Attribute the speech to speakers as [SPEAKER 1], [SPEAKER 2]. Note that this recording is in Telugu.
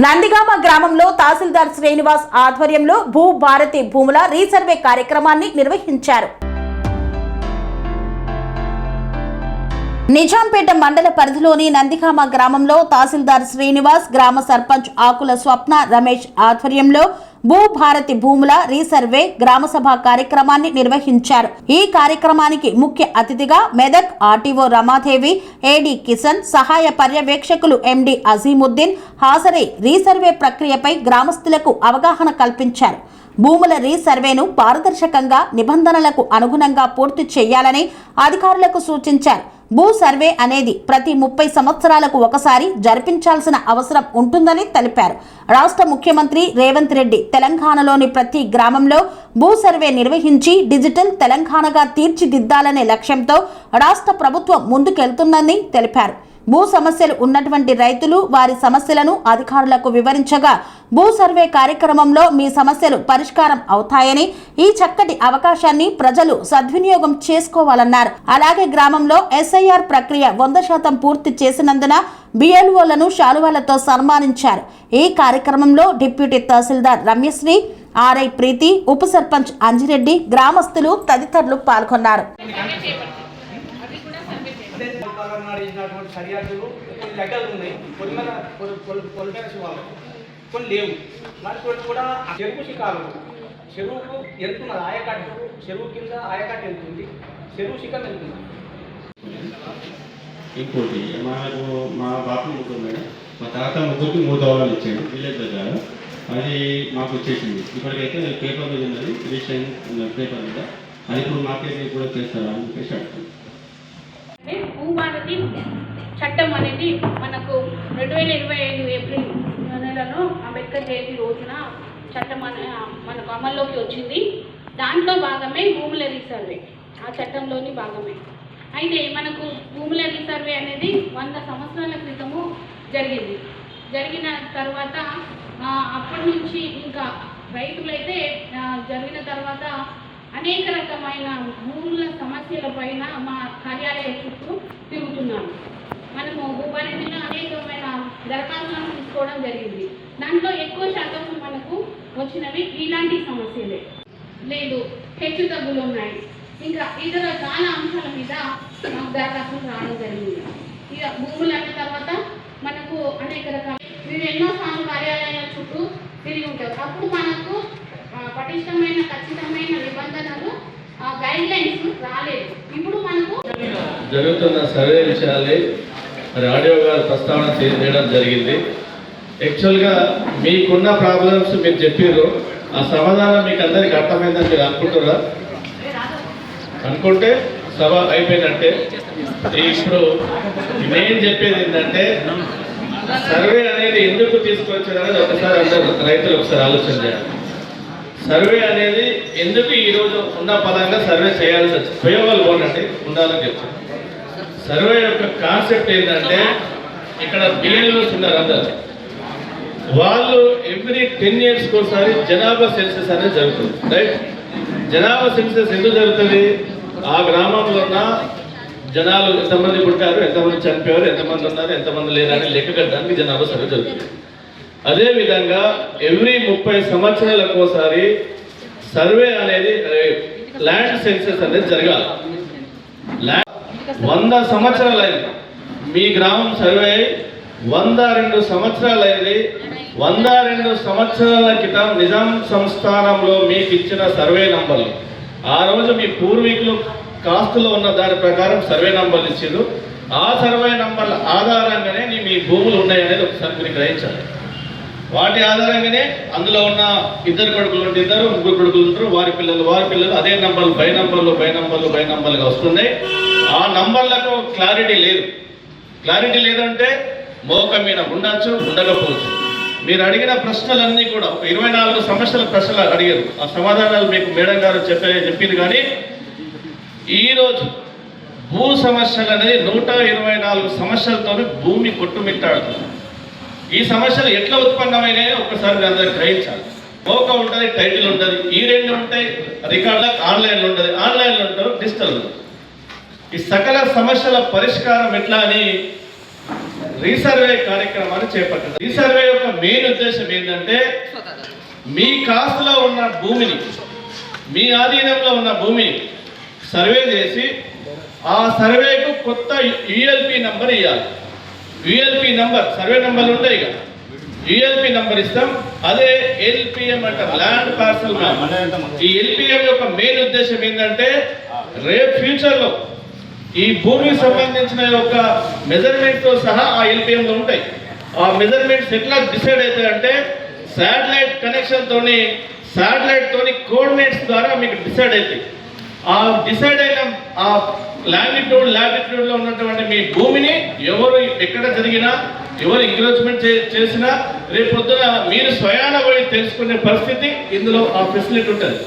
[SPEAKER 1] నందిగామ గ్రామంలో తహసీల్దార్ శ్రీనివాస్ ఆధ్వర్యంలో భూ భారతి భూముల రీసర్వే కార్యక్రమాన్ని నిర్వహించారు. నిజాంపేట మండల పరిధిలోని నందిగామ గ్రామంలో తహసీల్దార్ శ్రీనివాస్, గ్రామ సర్పంచ్ ఆకుల స్వప్న రమేష్ ఆధ్వర్యంలో భూ భారతి భూముల రీసర్వే గ్రామసభ కార్యక్రమాన్ని నిర్వహించారు. ఈ కార్యక్రమానికి ముఖ్య అతిథిగా మెదక్ ఆర్టీఓ రమాదేవి, ఏడీ కిషన్, సహాయ పర్యవేక్షకులు ఎండి అజీముద్దీన్ హాజరై రీసర్వే ప్రక్రియపై గ్రామస్తులకు అవగాహన కల్పించారు. భూముల రీసర్వేను పారదర్శకంగా నిబంధనలకు అనుగుణంగా పూర్తి చేయాలని అధికారులకు సూచించారు. భూ సర్వే అనేది ప్రతి 30 సంవత్సరాలకు ఒకసారి జరిపించాల్సిన అవసరం ఉంటుందని తెలిపారు. రాష్ట్ర ముఖ్యమంత్రి రేవంత్ రెడ్డి తెలంగాణలోని ప్రతి గ్రామంలో భూ సర్వే నిర్వహించి డిజిటల్ తెలంగాణగా తీర్చిదిద్దాలనే లక్ష్యంతో రాష్ట్ర ప్రభుత్వం ముందుకెళ్తుందని తెలిపారు. భూ సమస్యలు ఉన్నటువంటి రైతులు వారి సమస్యలను అధికారులకు వివరించగా భూ సర్వే కార్యక్రమంలో మీ సమస్యలు పరిష్కారం అవుతాయని, ఈ చక్కటి అవకాశాన్ని ప్రజలు సద్వినియోగం చేసుకోవాలన్నారు. అలాగే గ్రామంలో ఎస్ఐఆర్ ప్రక్రియ 100% పూర్తి చేసినందున బిఎల్ఓలను శాలువాలతో సన్మానించారు. ఈ కార్యక్రమంలో డిప్యూటీ తహసీల్దార్ రమ్యశ్రీ, ఆర్ఐ ప్రీతి, ఉప సర్పంచ్ అంజిరెడ్డి, గ్రామస్తులు తదితరులు పాల్గొన్నారు.
[SPEAKER 2] సరిహద్దులు లెక్కలు ఉన్నాయి, కొన్ని శివాలు కొన్ని లేవు. మరి కొన్ని కూడా చెరువు శిఖాలు, చెరువుకు వెళ్తున్నది ఆయకట్టు, చెరువు కింద ఆయకట్టు వెళ్తుంది, చెరువు శిఖం వెళ్తుంది.
[SPEAKER 3] ఇంకోటి మా బాపు ముగ్గురు మేడం, మా తాత ముగ్గురికి 3 దోళాలు ఇచ్చాడు విలేజ్ దగ్గర. అది మాకు వచ్చేసింది. ఇప్పటికైతే పేపర్ మీద ఉన్నది, రిజిస్ట్రేషన్ పేపర్ మీద. అది ఇప్పుడు మాకేది కూడా చేస్తారా అని చెప్పేసి అడుగుతుంది.
[SPEAKER 4] భూభారతి చట్టం అనేది మనకు 2025 ఏప్రిల్ నెలలో అంబేద్కర్ జయంతి రోజున చట్టం మనకు అమల్లోకి వచ్చింది. దాంట్లో భాగమే భూముల రీసర్వే, ఆ చట్టంలోని భాగమే. అయితే మనకు భూముల రీసర్వే అనేది 100 సంవత్సరాల క్రితము జరిగిన తర్వాత అప్పటి నుంచి ఇంకా రైతులైతే జరిగిన తర్వాత అనేక రకమైన భూముల సమస్యల పైన మా కార్యాలయ చుట్టూ తిరుగుతున్నాము. మనము భూభారతిలో అనేకమైన దరఖాస్తులను తీసుకోవడం జరిగింది. దాంట్లో ఎక్కువ శాతం మనకు వచ్చినవి ఇలాంటి సమస్యలే, లేదు హెచ్చు తగ్గులు ఉన్నాయి, ఇంకా ఇతర చాలా అంశాల మీద మాకు దరఖాస్తులు రావడం జరిగింది. ఇక భూములు అన్న తర్వాత మనకు అనేక రకాల మీరు ఎన్నోసార్లు కార్యాలయాల చుట్టూ తిరిగి ఉంటారు. అప్పుడు మనకు పటిష్టమైన ఖచ్చితమైన నిబంధనలు గైడ్ లైన్స్ రాలేదు. ఇప్పుడు మనకు
[SPEAKER 5] జరుగుతున్న సర్వే విషయాలే మరి ఆడియో గారు ప్రస్తావన చేయడం జరిగింది. యాక్చువల్గా మీకున్న ప్రాబ్లమ్స్ మీరు చెప్పారు, ఆ సమాధానం మీకు అందరికి అర్థమైందని మీరు అనుకుంటున్నారా? అనుకుంటే సభ అయిపోయినట్టే. ఇప్పుడు నేను చెప్పేది ఏంటంటే, సర్వే అనేది ఎందుకు తీసుకొచ్చారనేది ఒకసారి అందరూ రైతులు ఒకసారి ఆలోచన చేయాలి. సర్వే అనేది ఎందుకు ఈరోజు ఉన్న పదంగా సర్వే చేయాల్సి వచ్చింది. ఉపయోగాలు పోనండి ఉండాలని చెప్తాను. సర్వే యొక్క కాన్సెప్ట్ ఏంటంటే, ఇక్కడ బిఎల్ఓస్ ఉన్నారు అందరు, వాళ్ళు ఎవ్రీ 10 yearsకి ఒకసారి జనాభా సెన్సెస్ అనేది జరుగుతుంది. రైట్? జనాభా సెన్సెస్ ఎందుకు జరుగుతుంది? ఆ గ్రామంలో ఉన్న జనాలు ఎంతమంది పుట్టారు, ఎంతమంది చనిపోయారు, ఎంతమంది ఉన్నారు, ఎంతమంది లేరని లెక్క కట్టడానికి జనాభా సర్వే జరుగుతుంది. అదేవిధంగా ఎవ్రీ 30 సంవత్సరాలకు ఒకసారి సర్వే అనేది ల్యాండ్ సెన్సెస్ అనేది జరగాలి. 100 సంవత్సరాలు అయింది మీ గ్రామం సర్వే, 102 సంవత్సరాలు అయింది. 102 సంవత్సరాల క్రితం నిజాం సంస్థానంలో మీకు ఇచ్చిన సర్వే నంబర్లు, ఆ రోజు మీ పూర్వీకులు కాస్తులో ఉన్న దాని ప్రకారం సర్వే నంబర్లు ఇచ్చారు. ఆ సర్వే నంబర్ల ఆధారంగానే మీ భూములు ఉన్నాయనేది ఒకసారి మీరు గ్రహించాలి. వాటి ఆధారంగానే అందులో ఉన్న 2 కొడుకులు ఉంటే 2, 3 కొడుకులు ఉంటారు, వారి పిల్లలు అదే నంబర్లు బై నంబర్లుగా వస్తున్నాయి. ఆ నంబర్లకు క్లారిటీ లేదు. క్లారిటీ లేదంటే మోక మీద ఉండొచ్చు, ఉండకపోవచ్చు. మీరు అడిగిన ప్రశ్నలన్నీ కూడా ఒక 24 సమస్యల ప్రశ్నలు అడిగారు. ఆ సమాధానాలు మీకు మేడం గారు చెప్పింది. కానీ ఈరోజు భూ సమస్యలు అనేది 124 సమస్యలతో భూమి కొట్టుమిట్టాడుతుంది. ఈ సమస్యలు ఎట్లా ఉత్పన్నమైనాయో ఒక్కసారి మీరు అందరికి గ్రహించాలి. మోక ఉంటుంది, టైటిల్ ఉంటుంది, ఈ 2 ఉంటాయి. రికార్డులకు ఆన్లైన్లో ఉంటుంది, ఆన్లైన్లో ఉంటారు, డిజిటల్ ఉంటుంది. ఈ సకల సమస్యల పరిష్కారం ఎట్లా అని రీసర్వే కార్యక్రమాన్ని చేపట్టింది. రీసర్వే యొక్క మెయిన్ ఉద్దేశం ఏంటంటే మీ కాస్తులో ఉన్న భూమిని, మీ ఆధీనంలో ఉన్న భూమిని సర్వే చేసి ఆ సర్వేకు కొత్త యుఎల్పి నంబర్ ఇవ్వాలి. యుఎల్పి నంబర్, సర్వే నంబర్లు ఉంటాయి కదా, యుఎల్పి నంబర్ ఇస్తాం. అదే ఎల్పిఎం అంటారు, ల్యాండ్ పార్సల్ మ్యాప్. ఈ ఎల్పిఎం యొక్క మెయిన్ ఉద్దేశం ఏంటంటే రేపు ఫ్యూచర్లో ఈ భూమికి సంబంధించిన యొక్క మెజర్మెంట్తో సహా ఆ ఎల్పిఎంలో ఉంటాయి. ఆ మెజర్మెంట్స్ ఎట్లా డిసైడ్ అవుతాయి అంటే శాటిలైట్ కనెక్షన్తోని, శాటిలైట్తోని కోఆర్డినేట్స్ ద్వారా మీకు డిసైడ్ అవుతాయి. ఆ డిసైడ్ అయిన ఆ లాటిట్యూడ్లో ఉన్నటువంటి మీ భూమిని ఎవరు ఎక్కడ జరిగినా, ఎవరు ఎంక్రోచ్మెంట్ చేసినా రేపు పొద్దున మీరు స్వయాన పోయి తెలుసుకునే పరిస్థితి ఇందులో ఆ ఫెసిలిటీ ఉంటుంది.